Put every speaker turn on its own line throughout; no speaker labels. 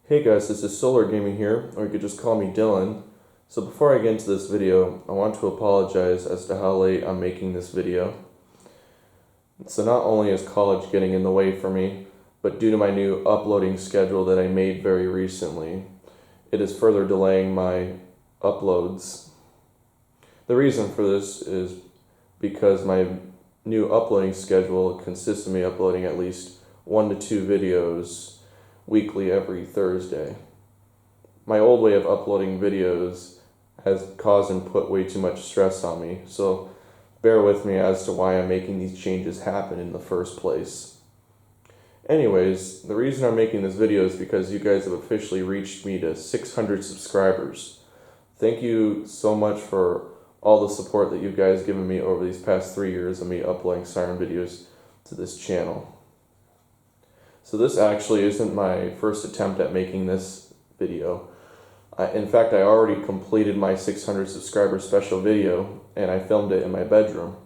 Hey guys, this is Solar Gaming here, or you could just call me Dylan. So before I get into this video, I want to apologize as to how late I'm making this video. So not only is college getting in the way for me, but due to my new uploading schedule that I made very recently, it is further delaying my uploads. The reason for this is because my new uploading schedule consists of me uploading at least 1 to 2 videos weekly every Thursday. My old way of uploading videos has caused and put way too much stress on me, so bear with me as to why I'm making these changes happen in the first place. Anyways, the reason I'm making this video is because you guys have officially reached me to 600 subscribers. Thank you so much for all the support that you guys have given me over these past 3 years of me uploading Siren videos to this channel. So this actually isn't my first attempt at making this video. In fact, I already completed my 600 subscriber special video, and I filmed it in my bedroom.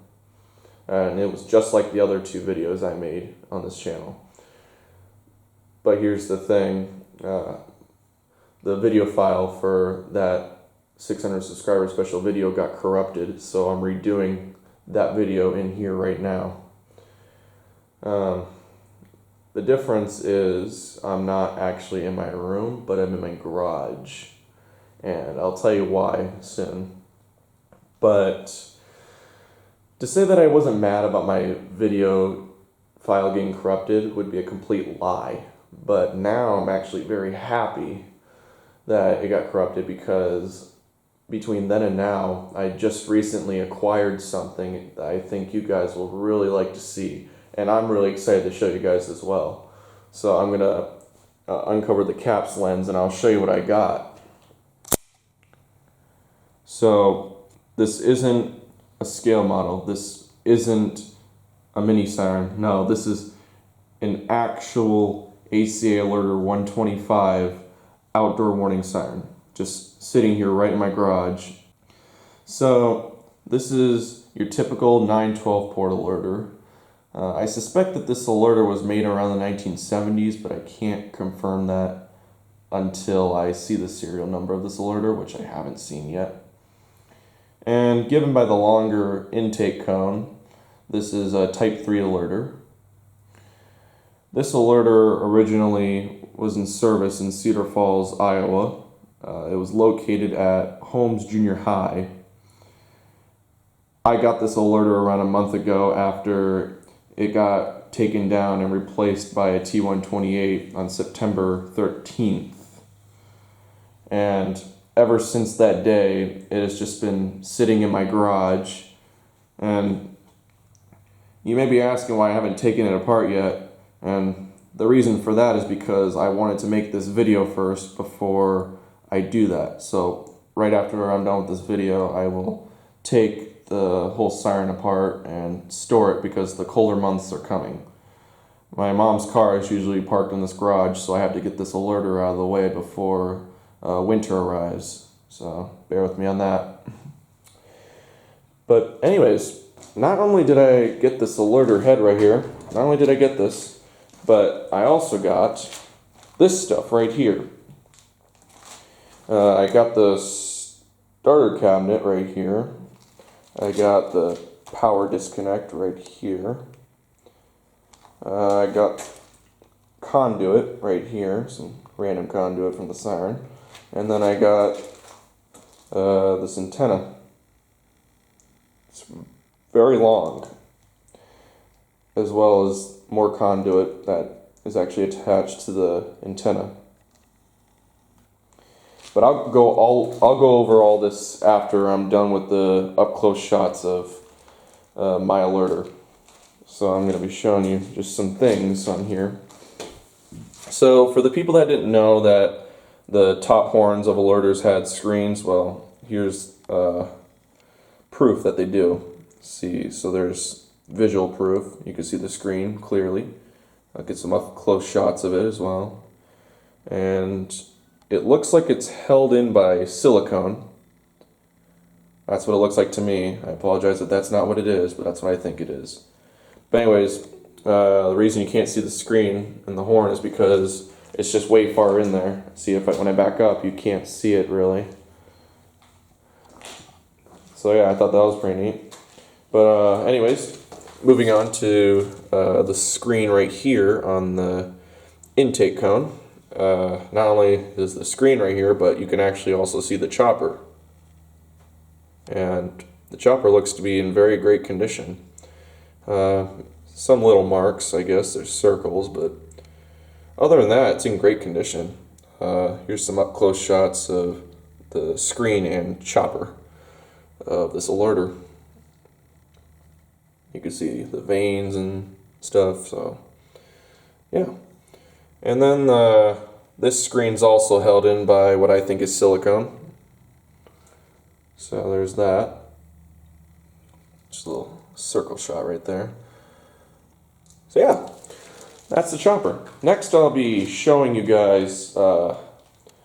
And it was just like the other 2 videos I made on this channel. But here's the thing, the video file for that 600 subscriber special video got corrupted, so I'm redoing that video in here right now. The difference is I'm not actually in my room, but I'm in my garage. And I'll tell you why soon. But to say that I wasn't mad about my video file getting corrupted would be a complete lie. But now I'm actually very happy that it got corrupted, because between then and now, I just recently acquired something that I think you guys will really like to see. And I'm really excited to show you guys as well. So I'm going to uncover the caps lens and I'll show you what I got. So this isn't a scale model. This isn't a mini siren. No, this is an actual ACA Allertor 125 outdoor warning siren. Just sitting here right in my garage. So this is your typical 912 port alerter. I suspect that this alerter was made around the 1970s, but I can't confirm that until I see the serial number of this alerter, which I haven't seen yet. And given by the longer intake cone, this is a Type 3 alerter. This alerter originally was in service in Cedar Falls, Iowa. It was located at Holmes Junior High. I got this alerter around a month ago after it got taken down and replaced by a T128 on September 13th. And ever since that day, it has just been sitting in my garage. And you may be asking why I haven't taken it apart yet. And the reason for that is because I wanted to make this video first before I do that. So right after I'm done with this video, I will take the whole siren apart and store it, because the colder months are coming. My mom's car is usually parked in this garage, so I have to get this alerter out of the way before winter arrives. So bear with me on that. But anyways, not only did I get this alerter head right here, not only did I get this, but I also got this stuff right here. I got the starter cabinet right here. I got the power disconnect right here. I got conduit right here, some random conduit from the siren. And then I got this antenna. It's very long, as well as more conduit that is actually attached to the antenna. But I'll go over all this after I'm done with the up-close shots of my alerter. So I'm going to be showing you just some things on here. So for the people that didn't know that the top horns of alerters had screens, well, here's proof that they do. See, so there's visual proof. You can see the screen clearly. I'll get some up-close shots of it as well. And it looks like it's held in by silicone. That's what it looks like to me. I apologize if that's not what it is, but that's what I think it is. But anyways, the reason you can't see the screen and the horn is because it's just way far in there. See, when I back up, you can't see it really. So yeah, I thought that was pretty neat. But anyways, moving on to the screen right here on the intake cone. Not only is the screen right here, but you can actually also see the chopper. And the chopper looks to be in very great condition. Some little marks, I guess, there's circles, but other than that, it's in great condition. Here's some up-close shots of the screen and chopper of this Allertor. You can see the veins and stuff, so yeah. And then this screen's also held in by what I think is silicone. So there's that. Just a little circle shot right there. So yeah, that's the chopper. Next I'll be showing you guys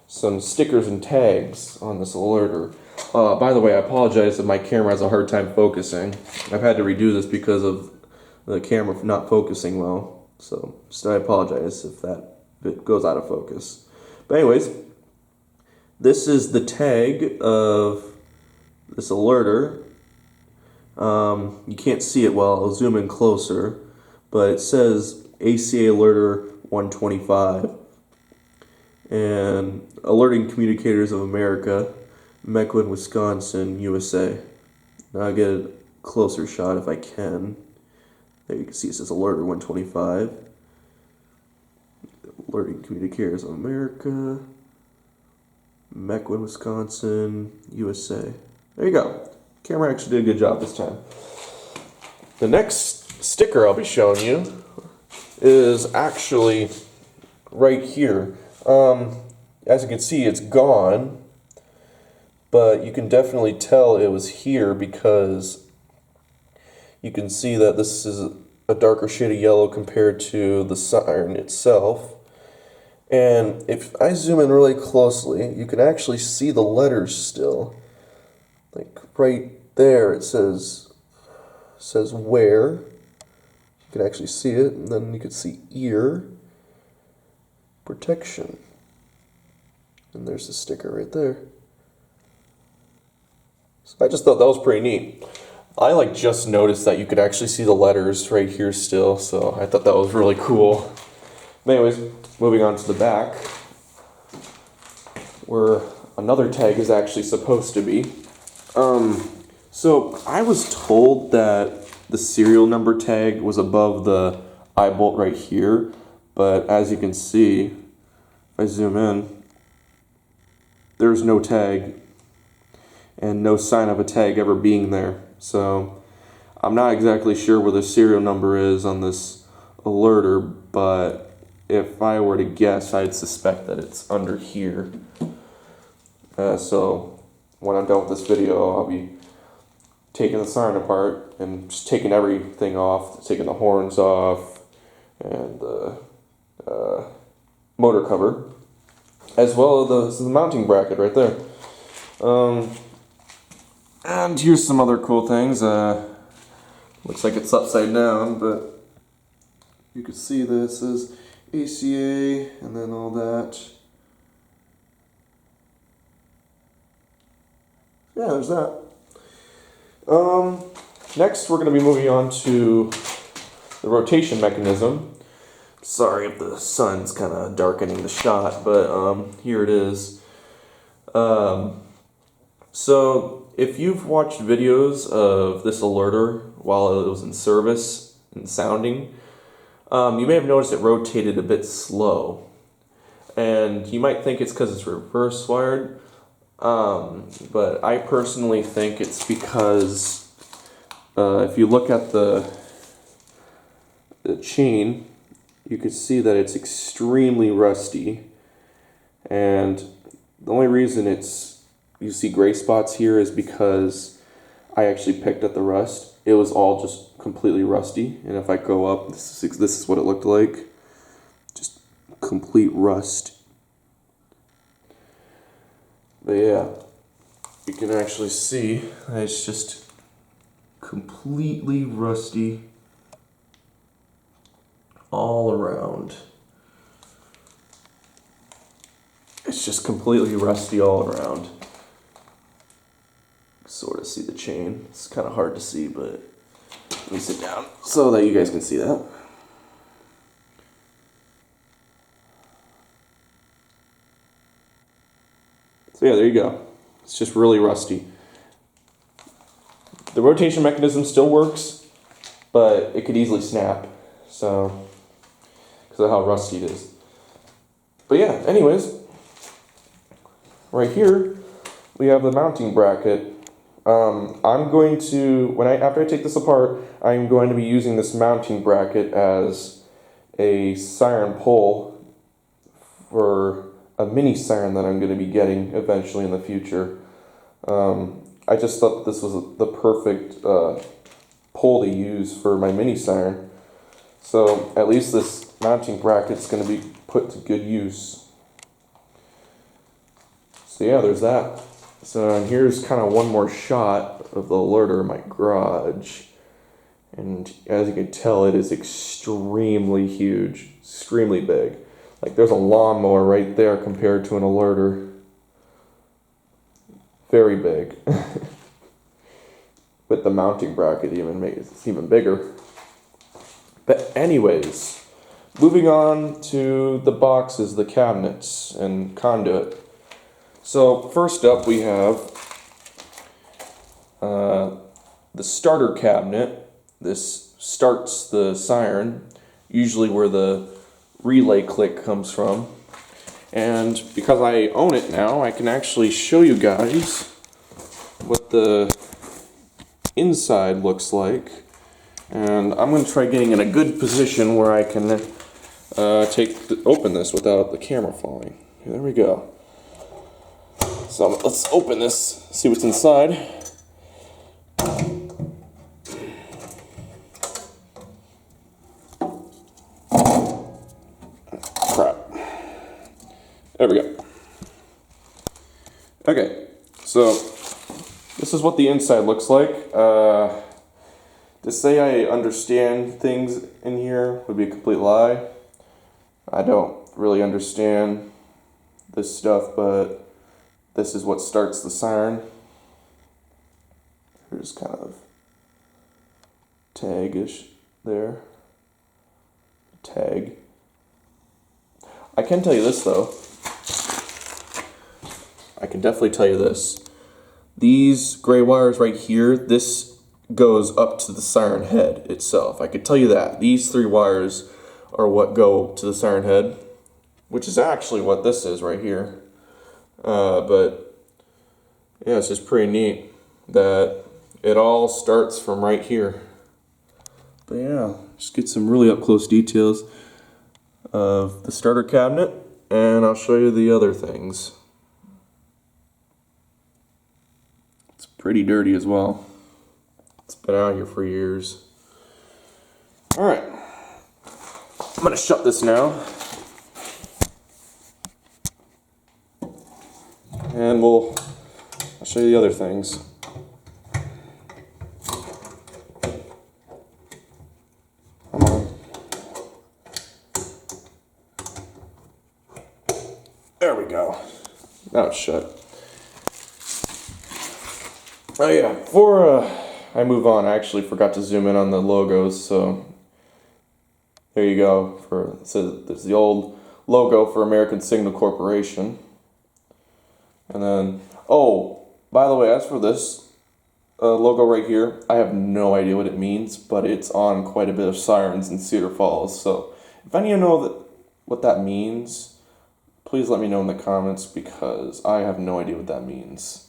some stickers and tags on this Allertor. By the way, I apologize if my camera has a hard time focusing. I've had to redo this because of the camera not focusing well. So I apologize if that bit goes out of focus. But anyways, this is the tag of this Allertor. You can't see it well, I'll zoom in closer, but it says ACA Allertor 125 and Alerting Communicators of America, Mequon, Wisconsin, USA. Now I'll get a closer shot if I can. There you can see it says Allertor 125. Alerting Communicators of America, Mequon, Wisconsin, USA. There you go. Camera actually did a good job this time. The next sticker I'll be showing you is actually right here. As you can see, it's gone, but you can definitely tell it was here because you can see that this is a darker shade of yellow compared to the Siren itself. And if I zoom in really closely, you can actually see the letters still. Like right there, it says where. You can actually see it, and then you can see ear protection. And there's the sticker right there. So I just thought that was pretty neat. I just noticed that you could actually see the letters right here still, so I thought that was really cool. But anyways, moving on to the back, where another tag is actually supposed to be. So I was told that the serial number tag was above the eye bolt right here, but as you can see, if I zoom in, there's no tag and no sign of a tag ever being there. So I'm not exactly sure where the serial number is on this Allertor, but if I were to guess, I'd suspect that it's under here. So when I'm done with this video, I'll be taking the siren apart and just taking everything off, taking the horns off and the motor cover, as well as the mounting bracket right there. And here's some other cool things. Looks like it's upside down, but you can see that it says ACA and then all that. Yeah, there's that. Next, we're going to be moving on to the rotation mechanism. Sorry if the sun's kind of darkening the shot, but here it is. So, if you've watched videos of this Allertor while it was in service and sounding, you may have noticed it rotated a bit slow. And you might think it's because it's reverse wired, but I personally think it's because if you look at the chain, you can see that it's extremely rusty, and the only reason you see gray spots here is because I actually picked at the rust. It was all just completely rusty, and if I go up, this is what it looked like. Just complete rust. But yeah, you can actually see that it's just completely rusty all around. it's just completely rusty all around. Sort of see the chain. It's kind of hard to see, but let me sit down so that you guys can see that. So yeah, there you go. It's just really rusty. The rotation mechanism still works, but it could easily snap, so because of how rusty it is. But yeah, anyways, right here we have the mounting bracket. I'm going to, after I take this apart, I'm going to be using this mounting bracket as a siren pole for a mini siren that I'm going to be getting eventually in the future. I just thought this was the perfect pole to use for my mini siren. So at least this mounting bracket's going to be put to good use. So yeah, there's that. So and here's kind of one more shot of the Allertor in my garage. And as you can tell, it is extremely huge, extremely big. Like there's a lawnmower right there compared to an Allertor. Very big. But the mounting bracket even makes it even bigger. But anyways, moving on to the boxes, the cabinets, and conduit. So first up we have the starter cabinet. This starts the siren, usually where the relay click comes from. And because I own it now, I can actually show you guys what the inside looks like. And I'm going to try getting in a good position where I can open this without the camera falling. There we go. So let's open this, see what's inside. Crap. There we go. Okay, so this is what the inside looks like. To say I understand things in here would be a complete lie. I don't really understand this stuff, but this is what starts the siren. Here's kind of tag-ish there. Tag. I can tell you this though. I can definitely tell you this. These gray wires right here, this goes up to the siren head itself. I could tell you that. These three wires are what go to the siren head, which is actually what this is right here. But yeah, it's just pretty neat that it all starts from right here. But yeah, just get some really up close details of the starter cabinet, and I'll show you the other things. It's pretty dirty as well. It's been out here for years. Alright, I'm gonna shut this now. And I'll show you the other things. Come on. There we go. Now it's shut. Oh yeah, before I move on, I actually forgot to zoom in on the logos, so there you go. So there's the old logo for American Signal Corporation. And then, oh, by the way, as for this logo right here, I have no idea what it means, but it's on quite a bit of sirens in Cedar Falls. So if any of you know what that means, please let me know in the comments, because I have no idea what that means.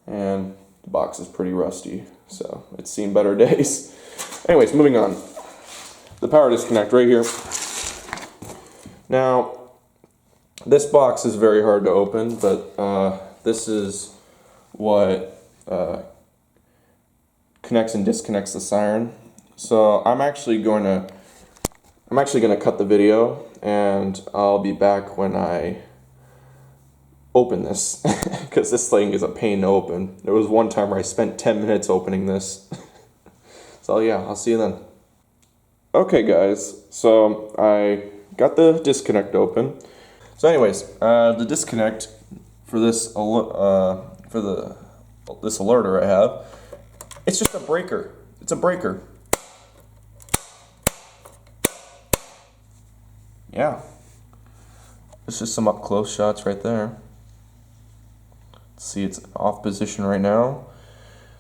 And the box is pretty rusty, so it's seen better days. Anyways, moving on. The power disconnect right here. Now, this box is very hard to open, but this is what connects and disconnects the siren. So I'm actually gonna cut the video, and I'll be back when I open this, because this thing is a pain to open. There was one time where I spent 10 minutes opening this. So yeah, I'll see you then. Okay guys, so I got the disconnect open. So anyways, the disconnect for this this alerter I have, it's just a breaker. It's a breaker. Yeah. There's just some up close shots right there. See, it's off position right now.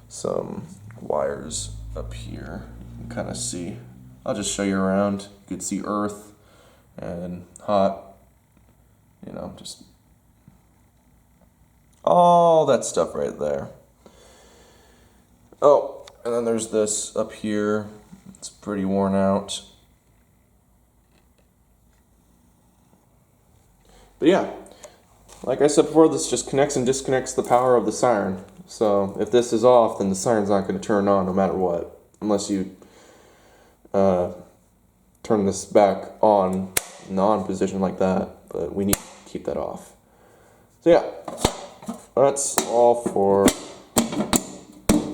Some wires up here. You can kind of see. I'll just show you around. You can see earth and hot. You know, just all that stuff right there. Oh, and then there's this up here. It's pretty worn out. But yeah, like I said before, this just connects and disconnects the power of the siren. So if this is off, then the siren's not going to turn on no matter what, unless you turn this back on in the on position like that. But we need to keep that off. So yeah, that's all for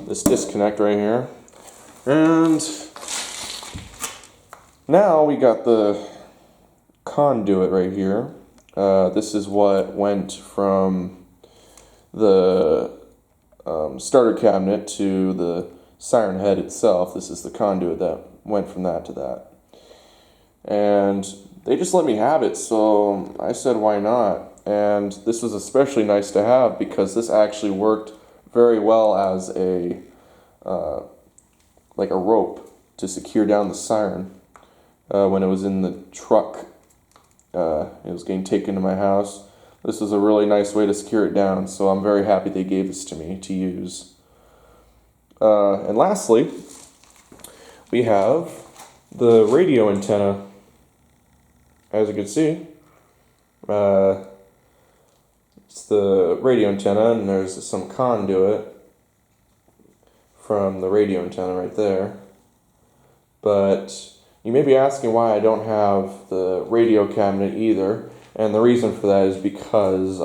this disconnect right here. And now we got the conduit right here. This is what went from the starter cabinet to the siren head itself. This is the conduit that went from that to that. And they just let me have it, so I said why not. And this was especially nice to have because this actually worked very well as a like a rope to secure down the siren when it was in the truck. It was getting taken to my house. This was a really nice way to secure it down, so I'm very happy they gave this to me to use. And lastly, we have the radio antenna. As you can see, it's the radio antenna, and there's some conduit from the radio antenna right there. But you may be asking why I don't have the radio cabinet either, and the reason for that is because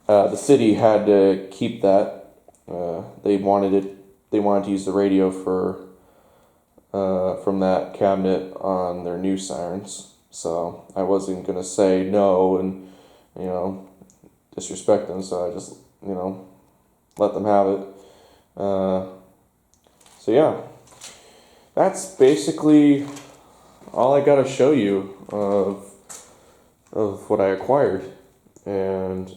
the city had to keep that. They wanted to use the radio for from that cabinet on their new sirens. So I wasn't gonna say no and disrespect them. So I just let them have it. So yeah. That's basically all I gotta show you of what I acquired, and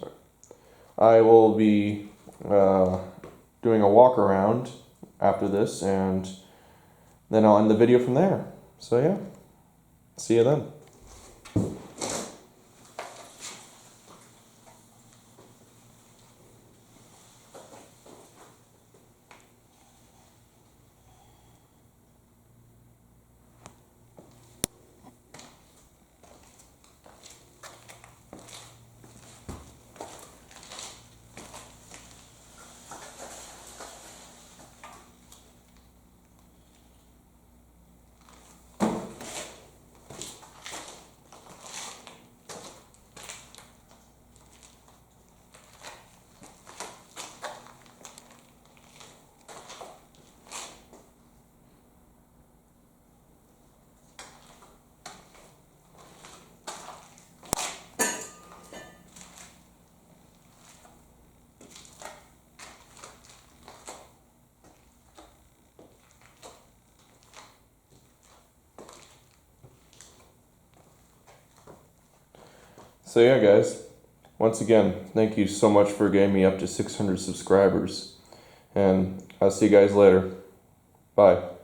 I will be doing a walk around after this, and then I'll end the video from there. So yeah, see you then. So yeah, guys, once again, thank you so much for getting me up to 600 subscribers, and I'll see you guys later. Bye.